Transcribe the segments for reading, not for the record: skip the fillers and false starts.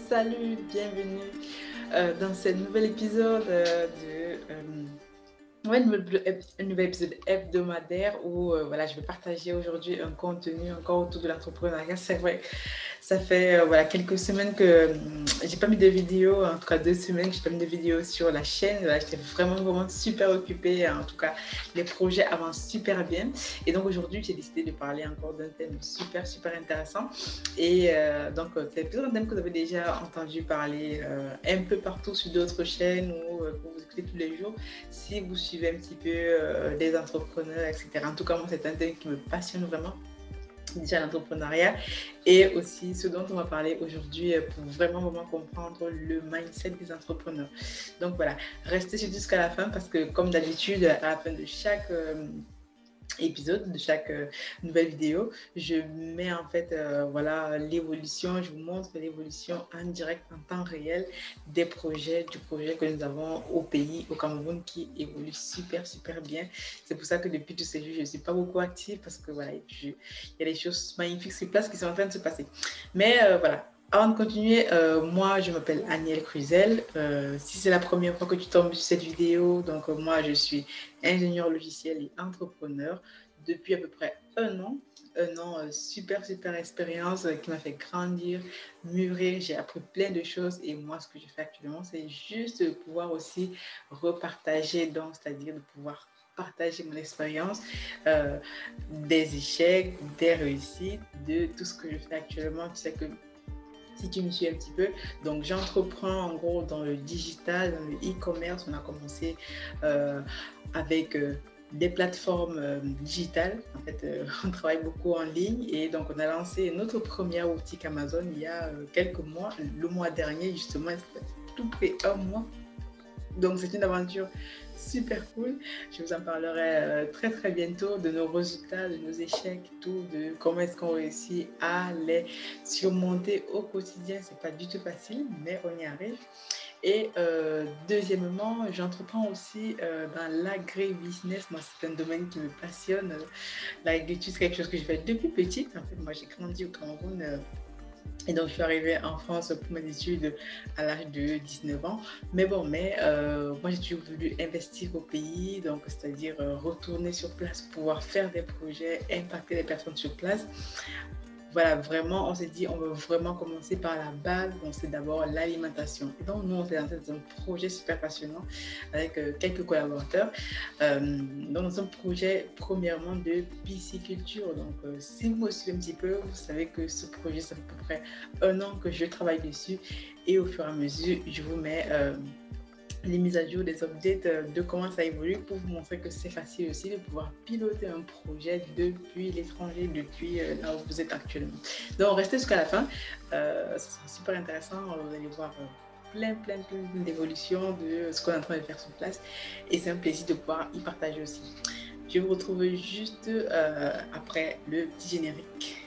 salut, bienvenue dans ce nouvel épisode un nouvel épisode hebdomadaire où voilà, je vais partager aujourd'hui un contenu encore autour de l'entrepreneuriat. C'est vrai, ça fait voilà, quelques semaines que j'ai pas mis de vidéo, en tout cas 2 semaines que j'ai pas mis de vidéo sur la chaîne. Voilà, j'étais vraiment super occupée. En tout cas, les projets avancent super bien. Et donc aujourd'hui, j'ai décidé de parler encore d'un thème super intéressant. Et c'est peut-être un thème que vous avez déjà entendu parler un peu partout sur d'autres chaînes ou que vous écoutez tous les jours si vous suivez un petit peu des entrepreneurs, etc. En tout cas, moi, c'est un thème qui me passionne vraiment, déjà l'entrepreneuriat, et aussi ce dont on va parler aujourd'hui pour vraiment comprendre le mindset des entrepreneurs. Donc voilà, restez jusqu'à la fin parce que comme d'habitude, à la fin de chaque épisode, de chaque nouvelle vidéo, je mets en fait voilà l'évolution, je vous montre l'évolution en direct, en temps réel du projet que nous avons au pays, au Cameroun, qui évolue super bien. C'est pour ça que depuis tous ces jours, je ne suis pas beaucoup active parce que voilà, il y a des choses magnifiques sur place qui sont en train de se passer. Mais voilà. Avant de continuer, moi je m'appelle Aniel Cruzel. Si c'est la première fois que tu tombes sur cette vidéo, donc moi je suis ingénieur logiciel et entrepreneur depuis à peu près un an super expérience qui m'a fait grandir, mûrir, j'ai appris plein de choses et moi ce que je fais actuellement c'est juste de pouvoir aussi repartager, donc c'est-à-dire de pouvoir partager mon expérience, des échecs, des réussites, de tout ce que je fais actuellement. Tu sais que si tu me suis un petit peu, donc j'entreprends en gros dans le digital, dans le e-commerce. On a commencé avec des plateformes digitales. En fait, on travaille beaucoup en ligne et donc on a lancé notre première boutique Amazon il y a quelques mois, le mois dernier justement, tout près un mois. Donc c'est une aventure super cool. Je vous en parlerai très bientôt de nos résultats, de nos échecs, tout, de comment est-ce qu'on réussit à les surmonter au quotidien. C'est pas du tout facile, mais on y arrive. Et deuxièmement, j'entreprends aussi dans l'agribusiness. Moi, c'est un domaine qui me passionne. L'agriculture, c'est quelque chose que je fais depuis petite. En fait, moi, j'ai grandi au Cameroun. Et donc, je suis arrivée en France pour mes études à l'âge de 19 ans. Mais moi, j'ai toujours voulu investir au pays, donc c'est-à-dire retourner sur place, pouvoir faire des projets, impacter les personnes sur place. Voilà, vraiment, on s'est dit, on veut vraiment commencer par la base. Donc, c'est d'abord l'alimentation. Et donc, nous, on s'est lancé dans un projet super passionnant avec quelques collaborateurs. Dans un projet, premièrement, de pisciculture. Donc, si vous me suivez un petit peu, vous savez que ce projet, ça fait à peu près un an que je travaille dessus. Et au fur et à mesure, je vous mets les mises à jour, des updates de comment ça évolue pour vous montrer que c'est facile aussi de pouvoir piloter un projet depuis l'étranger, depuis là où vous êtes actuellement. Donc restez jusqu'à la fin, ça sera super intéressant, vous allez voir plein d'évolutions de ce qu'on est en train de faire sur place et c'est un plaisir de pouvoir y partager aussi. Je vous retrouve juste après le petit générique.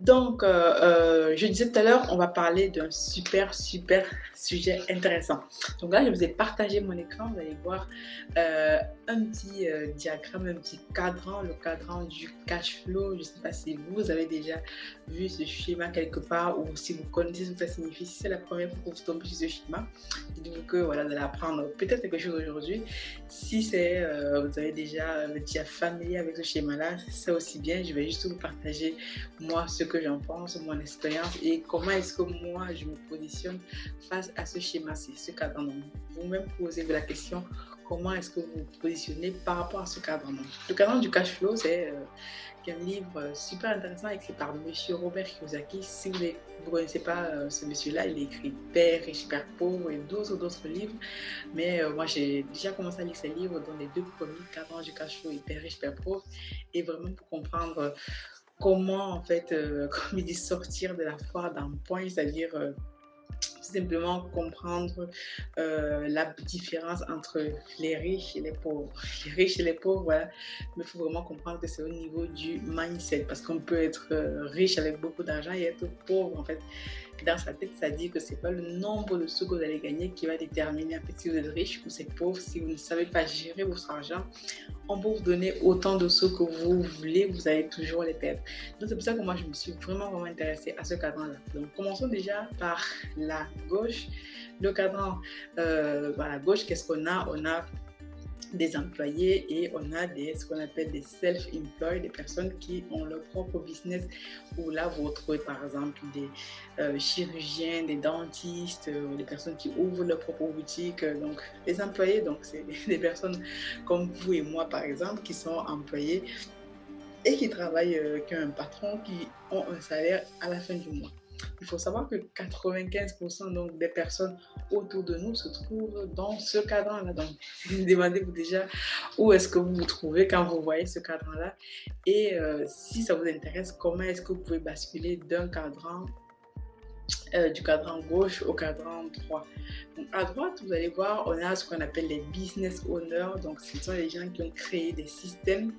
Donc, je disais tout à l'heure, on va parler d'un super sujet intéressant. Donc là, je vous ai partagé mon écran, vous allez voir un petit diagramme, un petit cadran, le cadran du cash flow. Je ne sais pas si vous avez déjà vu ce schéma quelque part ou si vous connaissez ce que ça signifie. Si c'est la première fois que vous tombez sur ce schéma, dites-vous que voilà, vous allez apprendre peut-être quelque chose aujourd'hui. Si c'est, vous avez déjà familier avec ce schéma-là, c'est aussi bien. Je vais juste vous partager moi ce que j'en pense, mon expérience et comment est-ce que moi je me positionne face à ce schéma-ci, ce cadre. Vous-même posez-vous la question, comment est-ce que vous vous positionnez par rapport à ce cadre. Le cadre du cash flow, c'est un livre super intéressant écrit par monsieur Robert Kiyosaki. Si vous ne connaissez pas ce monsieur-là, il a écrit Père riche, Père pauvre et d'autres livres. Mais moi, j'ai déjà commencé à lire ces livres, dont les deux premiers, Cadran du cash flow et Père riche, Père pauvre, et vraiment pour comprendre comment, en fait, comme il dit, sortir de la foire d'un point, c'est-à-dire tout simplement comprendre la différence entre les riches et les pauvres. Les riches et les pauvres, voilà. Mais il faut vraiment comprendre que c'est au niveau du mindset, parce qu'on peut être riche avec beaucoup d'argent et être pauvre, en fait. dans sa tête, ça dit que c'est pas le nombre de sous que vous allez gagner qui va déterminer en fait si vous êtes riche ou c'est pauvre. Si vous ne savez pas gérer votre argent, on peut vous donner autant de sous que vous voulez, vous allez toujours les perdre. Donc c'est pour ça que moi je me suis vraiment intéressée à ce cadran-là. Donc commençons déjà par la gauche. Le cadran, à la gauche, qu'est-ce qu'on a? On a des employés et on a ce qu'on appelle des self-employed, des personnes qui ont leur propre business, où là vous retrouvez par exemple des chirurgiens, des dentistes, des personnes qui ouvrent leur propre boutique. Donc les employés, donc c'est des personnes comme vous et moi par exemple qui sont employés et qui travaillent, qui ont un patron, qui ont un salaire à la fin du mois. Il faut savoir que 95% donc, des personnes autour de nous se trouvent dans ce cadran-là. Donc, demandez-vous déjà où est-ce que vous vous trouvez quand vous voyez ce cadran-là. Et si ça vous intéresse, comment est-ce que vous pouvez basculer d'un cadran du cadran gauche au cadran droit. Donc, à droite, vous allez voir, on a ce qu'on appelle les business owners. Donc, ce sont les gens qui ont créé des systèmes.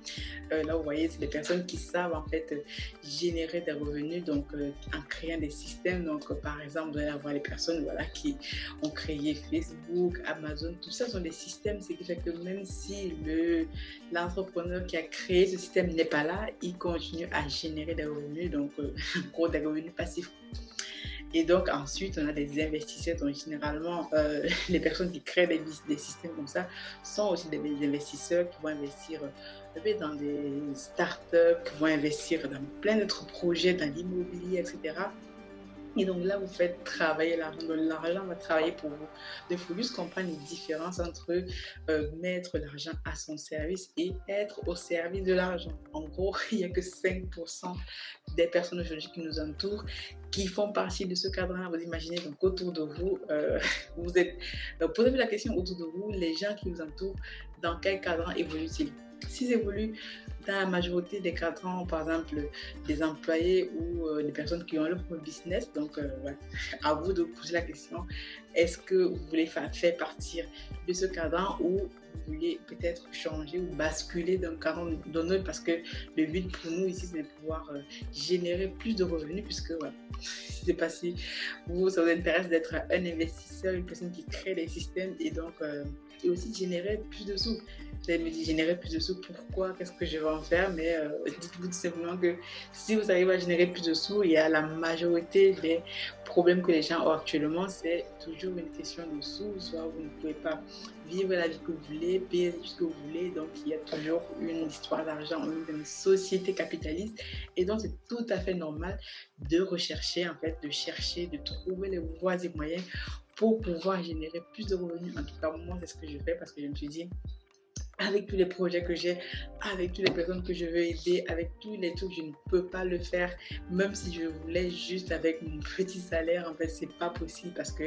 Là, vous voyez, c'est des personnes qui savent en fait générer des revenus donc en créant des systèmes. Donc, par exemple, vous allez avoir les personnes qui ont créé Facebook, Amazon. Tout ça sont des systèmes. Ce qui fait que même si l'entrepreneur qui a créé ce système n'est pas là, il continue à générer des revenus. Donc, en gros, des revenus passifs. Et donc ensuite, on a des investisseurs. Donc généralement, les personnes qui créent des systèmes comme ça sont aussi des investisseurs qui vont investir dans des startups, qui vont investir dans plein d'autres projets, dans l'immobilier, etc. Et donc là, vous faites travailler l'argent. Donc l'argent va travailler pour vous. Donc il faut juste comprendre les différences entre mettre l'argent à son service et être au service de l'argent. En gros, il n'y a que 5% des personnes aujourd'hui qui nous entourent qui font partie de ce cadre-là. Vous imaginez donc autour de vous, vous êtes... Donc posez-vous la question autour de vous, les gens qui vous entourent, dans quel cadre évoluent-ils? S'ils évoluent dans la majorité des cadrans, par exemple des employés ou des personnes qui ont leur propre business, donc à vous de poser la question, est-ce que vous voulez faire partir de ce cadran ou vous voulez peut-être changer ou basculer d'un cadran d'un autre, parce que le but pour nous ici c'est de pouvoir générer plus de revenus, puisque je ne sais pas si ça vous intéresse d'être un investisseur, une personne qui crée des systèmes et donc et aussi générer plus de sous. Vous allez me dire générer plus de sous, pourquoi, qu'est-ce que je vais en faire? Mais dites-vous tout simplement que si vous arrivez à générer plus de sous, il y a la majorité des problèmes que les gens ont actuellement, c'est toujours une question de sous. Soit vous ne pouvez pas vivre la vie que vous voulez, payer ce que vous voulez, donc il y a toujours une histoire d'argent. On est dans une société capitaliste et donc c'est tout à fait normal de rechercher, en fait, de chercher, de trouver les voies et moyens pour pouvoir générer plus de revenus. En tout cas, moi, c'est ce que je fais parce que je me suis dit, avec tous les projets que j'ai, avec toutes les personnes que je veux aider, avec tous les trucs, je ne peux pas le faire, même si je voulais juste avec mon petit salaire. En fait, c'est pas possible parce que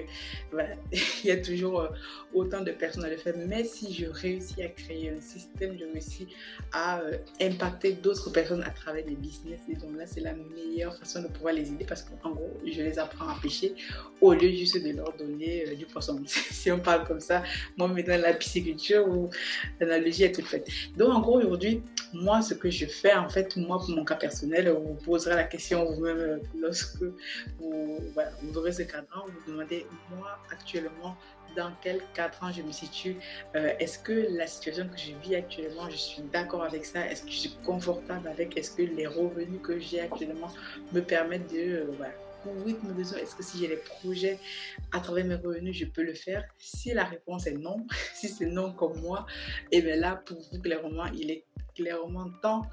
voilà, il y a toujours autant de personnes à le faire. Mais si je réussis à créer un système, je réussis à impacter d'autres personnes à travers des business. Et donc là, c'est la meilleure façon de pouvoir les aider parce qu'en gros, je les apprends à pêcher au lieu juste de leur donner du poisson. Si on parle comme ça, moi, maintenant, la pisciculture ou l'analogie est toute faite. Donc, en gros, aujourd'hui, moi, ce que je fais, en fait, moi, pour mon cas personnel, vous poserez la question vous-même lorsque vous aurez ce cadran, vous vous demandez, moi, actuellement, dans quel cadran je me situe, est-ce que la situation que je vis actuellement, je suis d'accord avec ça, est-ce que je suis confortable avec, est-ce que les revenus que j'ai actuellement me permettent de couvrir mes besoins, est-ce que si j'ai des projets à travers mes revenus, je peux le faire? Si la réponse est non, si c'est non comme moi, et bien là, pour vous, clairement, il est clairement temps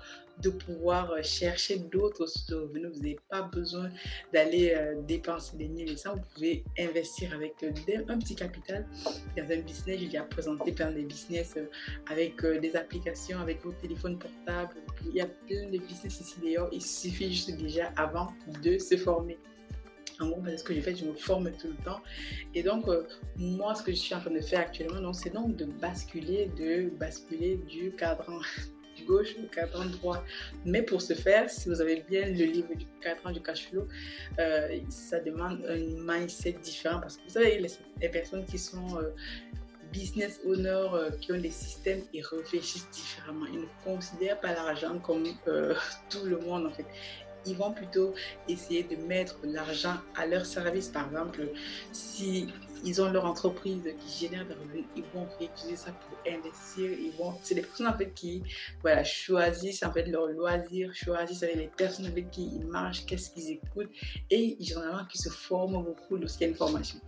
de pouvoir chercher d'autres sources de revenus. Vous n'avez pas besoin d'aller dépenser des milliers et ça. Vous pouvez investir avec un petit capital dans un business. J'ai déjà présenté plein de business avec des applications, avec vos téléphones portables. Il y a plein de business ici d'ailleurs. Il suffit juste déjà avant de se former. En gros, c'est ce que je fais, je me forme tout le temps. Et donc, moi, ce que je suis en train de faire actuellement, c'est donc de basculer du cadran gauche au cadran droit. Mais pour ce faire, si vous avez bien le livre du cadran du cash flow, ça demande un mindset différent parce que vous savez, les personnes qui sont business owners qui ont des systèmes, ils réfléchissent différemment. Ils ne considèrent pas l'argent comme tout le monde en fait. ils vont plutôt essayer de mettre l'argent à leur service. Par exemple, si ils ont leur entreprise qui génère des revenus, ils vont réutiliser ça pour investir. C'est des personnes en fait qui, voilà, choisissent en fait leur loisir, choisissent avec les personnes avec qui ils marchent, qu'est-ce qu'ils écoutent, et généralement qui se forment beaucoup lorsqu'il y a une formation.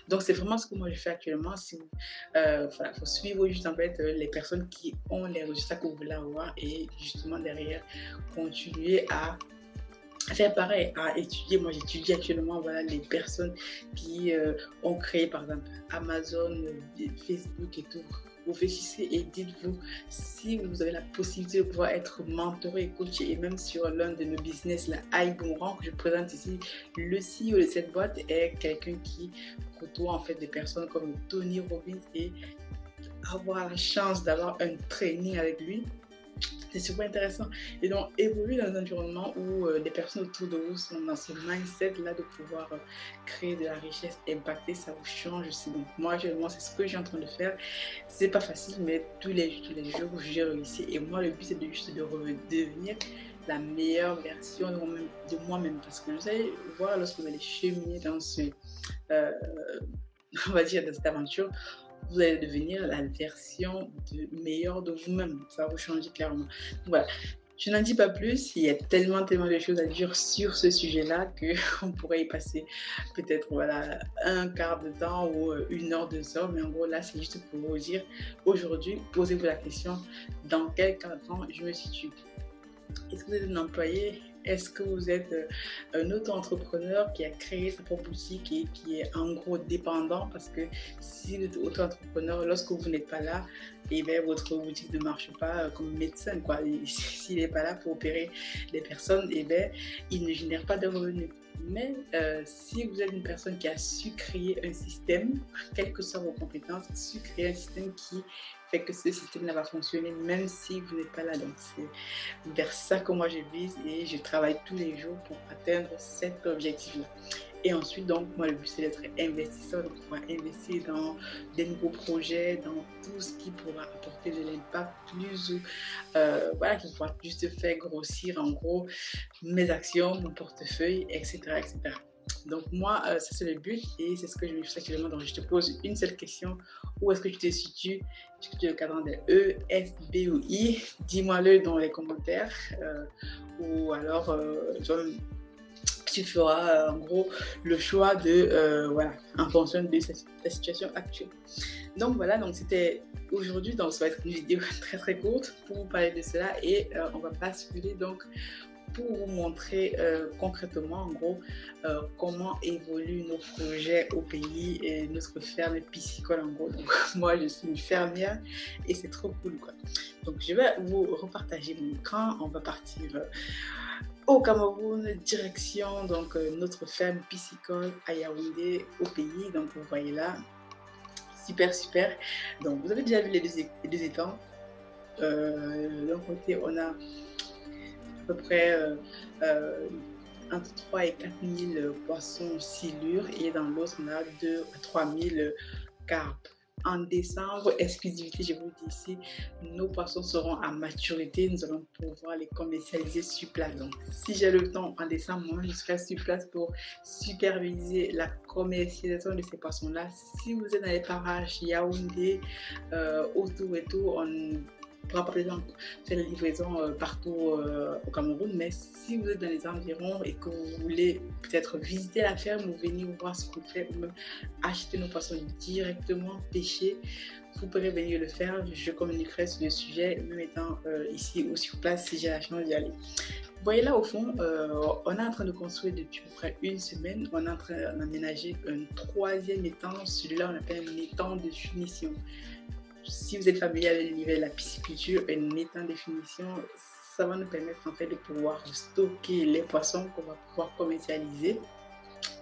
Donc c'est vraiment ce que moi je fais actuellement. Si vous, voilà, faut suivre juste en fait les personnes qui ont les résultats que vous voulez avoir et justement derrière continuer à faire pareil, à étudier. Moi, j'étudie actuellement voilà, les personnes qui ont créé, par exemple, Amazon, Facebook et tout. Réfléchissez et dites-vous si vous avez la possibilité de pouvoir être mentoré et coaché. Et même sur l'un de nos business, la iBoomerang, que je présente ici, le CEO de cette boîte est quelqu'un qui côtoie en fait des personnes comme Tony Robbins, et avoir la chance d'avoir un training avec lui, c'est super intéressant. Et donc, évoluer dans un environnement où les personnes autour de vous sont dans ce mindset-là de pouvoir créer de la richesse, impacter, ça vous change aussi. Donc, moi, c'est ce que je suis en train de faire. C'est pas facile, mais tous les jours, j'ai réussi. Et moi, le but, c'est juste de redevenir la meilleure version de moi-même. Parce que vous allez voir, lorsque vous allez cheminer dans euh, on va dire, dans cette aventure, vous allez devenir la version meilleure de vous-même. Ça va vous changer clairement. Donc, voilà. Je n'en dis pas plus, il y a tellement de choses à dire sur ce sujet-là qu'on pourrait y passer peut-être voilà, un quart de temps ou 1 heure, 2 heures. Mais en gros, là, c'est juste pour vous dire, aujourd'hui, posez-vous la question, dans quel cadre je me situe? Est-ce que vous êtes un employé? Est-ce que vous êtes un auto-entrepreneur qui a créé sa propre boutique et qui est en gros dépendant? Parce que si vous êtes auto-entrepreneur, lorsque vous n'êtes pas là, et bien, votre boutique ne marche pas comme médecin, quoi. S'il n'est pas là pour opérer les personnes, et bien, il ne génère pas de revenus. Mais si vous êtes une personne qui a su créer un système, quelles que soient vos compétences, su créer un système qui fait que ce système va fonctionner même si vous n'êtes pas là. Donc c'est vers ça que moi je vise et je travaille tous les jours pour atteindre cet objectif-là. Et ensuite, donc, moi, le but, c'est d'être investisseur, de pouvoir investir dans des nouveaux projets, dans tout ce qui pourra apporter de l'impact plus ou, voilà, qui pourra juste faire grossir, en gros, mes actions, mon portefeuille, etc., etc. Donc, moi, ça, c'est le but et c'est ce que je me fais actuellement. Donc, je te pose une seule question. Où est-ce que tu te situes? Est-ce que tu es le cadran des E, S, B ou I? Dis-moi-le dans les commentaires. Ou alors, tu feras en gros le choix de voilà en fonction de ta situation actuelle. Donc voilà, donc c'était aujourd'hui, donc ça va être une vidéo très très courte pour vous parler de cela et on va basculer donc pour vous montrer concrètement en gros comment évoluent nos projets au pays et notre ferme piscicole en gros. Donc moi je suis une fermière et c'est trop cool quoi. Donc je vais vous repartager mon écran, on va partir au Cameroun, direction donc notre ferme piscicole à Yaoundé au pays. Donc vous voyez là, super. Donc vous avez déjà vu les deux étangs. D'un côté on a à peu près entre 3 et 4 000 poissons silures et dans l'autre on a 2 à 3 000 carpes. En décembre, exclusivité, je vous dis ici, nos poissons seront à maturité. Nous allons pouvoir les commercialiser sur place. Donc, si j'ai le temps en décembre, moi, je serai sur place pour superviser la commercialisation de ces poissons-là. Si vous êtes dans les parages Yaoundé, autour et tout, on pourra par exemple faire la livraison partout au Cameroun, mais si vous êtes dans les environs et que vous voulez peut-être visiter la ferme ou venir voir ce qu'on fait ou même acheter nos poissons directement pêchés, vous pourrez venir le faire. Je communiquerai sur le sujet, même étant ici ou sur place si j'ai la chance d'y aller. Vous voyez là au fond, on est en train de construire depuis à peu près 1 semaine, on est en train d'aménager un 3e étang, celui-là on appelle un étang de finition. Si vous êtes familier avec l'univers de la pisciculture, un étang de finition, ça va nous permettre en fait de pouvoir stocker les poissons qu'on va pouvoir commercialiser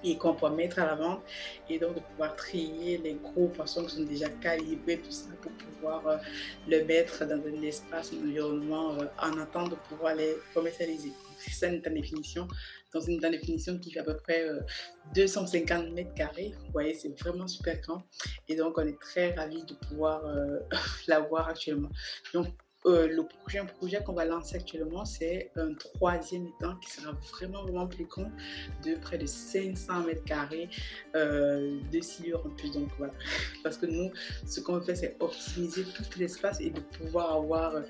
et qu'on peut mettre à la vente et donc de pouvoir trier les gros poissons qui sont déjà calibrés, tout ça pour pouvoir le mettre dans un espace, un environnement en attente de pouvoir les commercialiser. C'est ça une définition. Dans une définition qui fait à peu près 250 mètres carrés. Vous voyez, c'est vraiment super grand et donc on est très ravis de pouvoir l'avoir actuellement. Donc un projet qu'on va lancer actuellement, c'est un troisième étang qui sera vraiment, vraiment plus grand, de près de 500 mètres carrés de silure en plus. Donc voilà, parce que nous, ce qu'on fait, c'est optimiser tout l'espace et de pouvoir avoir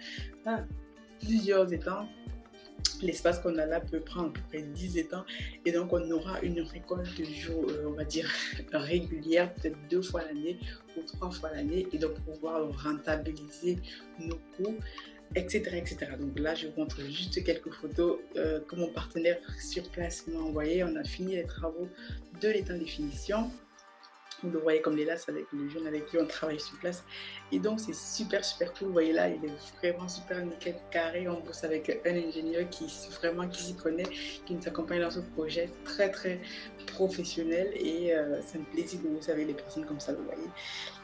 plusieurs étangs. L'espace qu'on a là peut prendre à peu près 10 étangs et donc on aura une récolte de jour, on va dire, régulière, peut-être 2 fois l'année ou 3 fois l'année et donc pouvoir rentabiliser nos coûts, etc., etc. Donc là, je vous montre juste quelques photos que mon partenaire sur place m'a envoyées. On a fini les travaux de l'étang de finition. Vous le voyez comme les lasses avec le jeune avec qui on travaille sur place. Et donc, c'est super, super cool. Vous voyez là, il est vraiment super nickel, carré. On bosse avec un ingénieur qui s'y connaît, qui nous accompagne dans ce projet très, très professionnel. Et c'est un plaisir de bosser avec des personnes comme ça, vous voyez.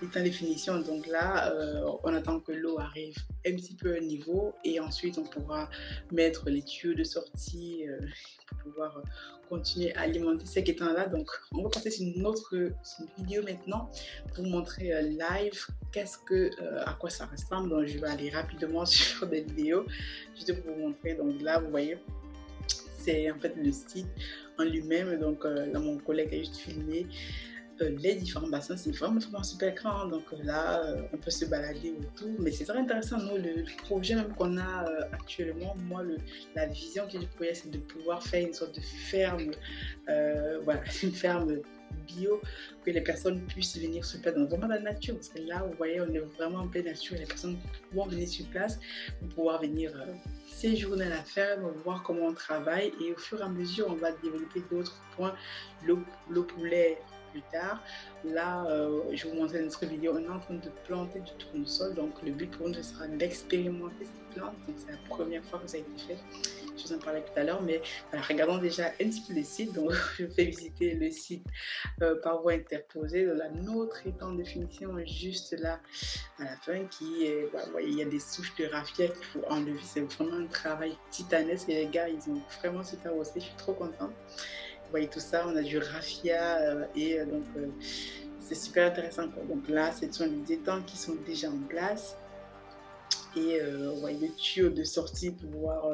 L'étang de finition, donc là, on attend que l'eau arrive un petit peu à niveau. Et ensuite, on pourra mettre les tuyaux de sortie pour pouvoir continuer à alimenter cet étang-là. Donc, on va passer sur une vidéo maintenant pour vous montrer live à quoi ça ressemble. Donc, je vais aller rapidement sur des vidéos juste pour vous montrer. Donc là, vous voyez, c'est en fait le site en lui-même. Donc là, mon collègue a juste filmé les différents bassins. C'est vraiment, vraiment super grand. Donc là, on peut se balader autour. Mais c'est très intéressant. Nous, le projet même qu'on a actuellement, moi, la vision que j'ai du projet, c'est de pouvoir faire une sorte de ferme, voilà, une ferme bio, que les personnes puissent venir sur place, dans vraiment la nature, parce que là, vous voyez, on est vraiment en pleine nature et les personnes vont venir sur place pour pouvoir venir séjourner à la ferme, voir comment on travaille et au fur et à mesure, on va développer d'autres points, le poulet plus tard. Là, je vais vous montrer dans notre vidéo, on est en train de planter du tournesol, donc le but pour nous, ce sera d'expérimenter cette plante, donc c'est la première fois que ça a été fait. Je vous en parlais tout à l'heure, mais voilà, regardons déjà un petit peu le site. Donc, je fais visiter le site par voie interposée. De la nôtre étang de finition juste là à la fin qui est, voilà, vous voyez, il y a des souches de raffia qu'il faut enlever. C'est vraiment un travail titanesque et les gars, ils ont vraiment super bossé. Je suis trop contente. Vous voyez tout ça, on a du raffia et donc c'est super intéressant, quoi. Donc là, ce sont les étangs qui sont déjà en place. Et vous voyez le tuyau de sortie pour pouvoir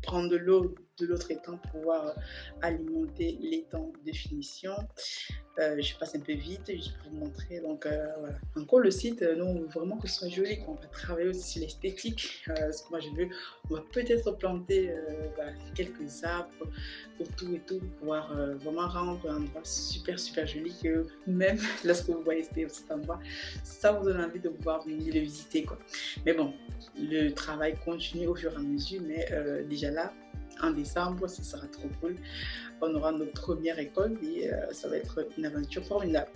prendre de l'eau de l'autre étang pour pouvoir alimenter l'étang de finition. Je passe un peu vite juste pour vous montrer. Donc voilà. Encore le site, nous on veut vraiment que ce soit joli, qu'on va travailler aussi sur l'esthétique. Ce que moi je veux, on va peut-être planter voilà, quelques arbres autour et tout pour pouvoir vraiment rendre un endroit super super joli que même lorsque vous voyez cet endroit, ça vous donne envie de pouvoir venir le visiter, quoi. Mais bon, le travail continue au fur et à mesure, mais déjà là, en décembre, ce sera trop cool. On aura notre première école et ça va être une aventure formidable.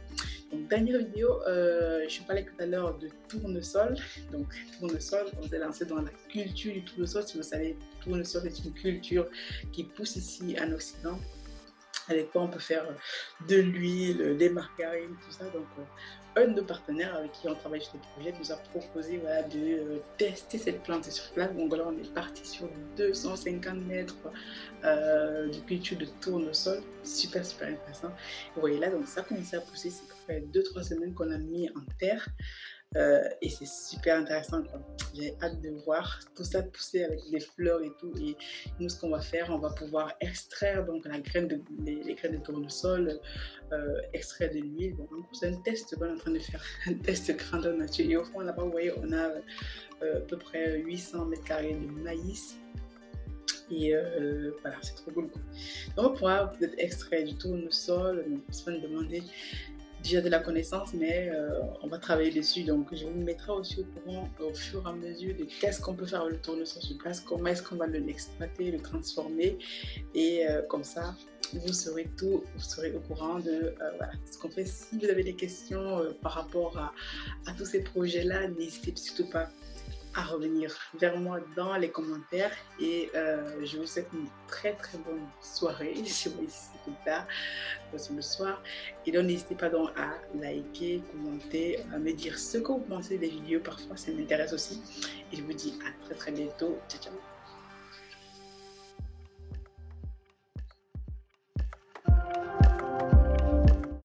Donc, dernière vidéo, je parlais tout à l'heure de tournesol. Donc, tournesol, on s'est lancé dans la culture du tournesol. Si vous savez, tournesol est une culture qui pousse ici en Occident, avec quoi on peut faire de l'huile, des margarines, tout ça. Donc, un de nos partenaires avec qui on travaille sur le projet nous a proposé, voilà, de tester cette plante sur place. Donc là, on est parti sur 250 mètres de culture de tournesol. Super, super intéressant. Vous voyez là, donc ça a commencé à pousser. C'est après 2-3 semaines qu'on a mis en terre. Et c'est super intéressant, quoi. J'ai hâte de voir tout ça pousser avec des fleurs et tout. Et nous, ce qu'on va faire, on va pouvoir extraire donc les graines de tournesol, extraire de l'huile. Bon, en gros, c'est un test qu'on est en train de faire, un test grandeur nature. Et au fond, là-bas, vous voyez, on a à peu près 800 mètres carrés de maïs. Et voilà, c'est trop cool, quoi. Donc, on pourra peut-être extraire du tournesol. On se fait demander déjà de la connaissance, mais on va travailler dessus. Donc, je vous mettrai aussi au courant au fur et à mesure de qu'est-ce qu'on peut faire avec le tournesol sur place, comment est-ce qu'on va l'exploiter, le transformer. Et comme ça, vous serez au courant de voilà, ce qu'on fait. Si vous avez des questions par rapport à tous ces projets-là, n'hésitez surtout pas à revenir vers moi dans les commentaires et je vous souhaite une très très bonne soirée. Je vois ici tout tard, c'est le soir. Et donc n'hésitez pas donc à liker, commenter, à me dire ce que vous pensez des vidéos. Parfois ça m'intéresse aussi. Et je vous dis à très très bientôt. Ciao ciao.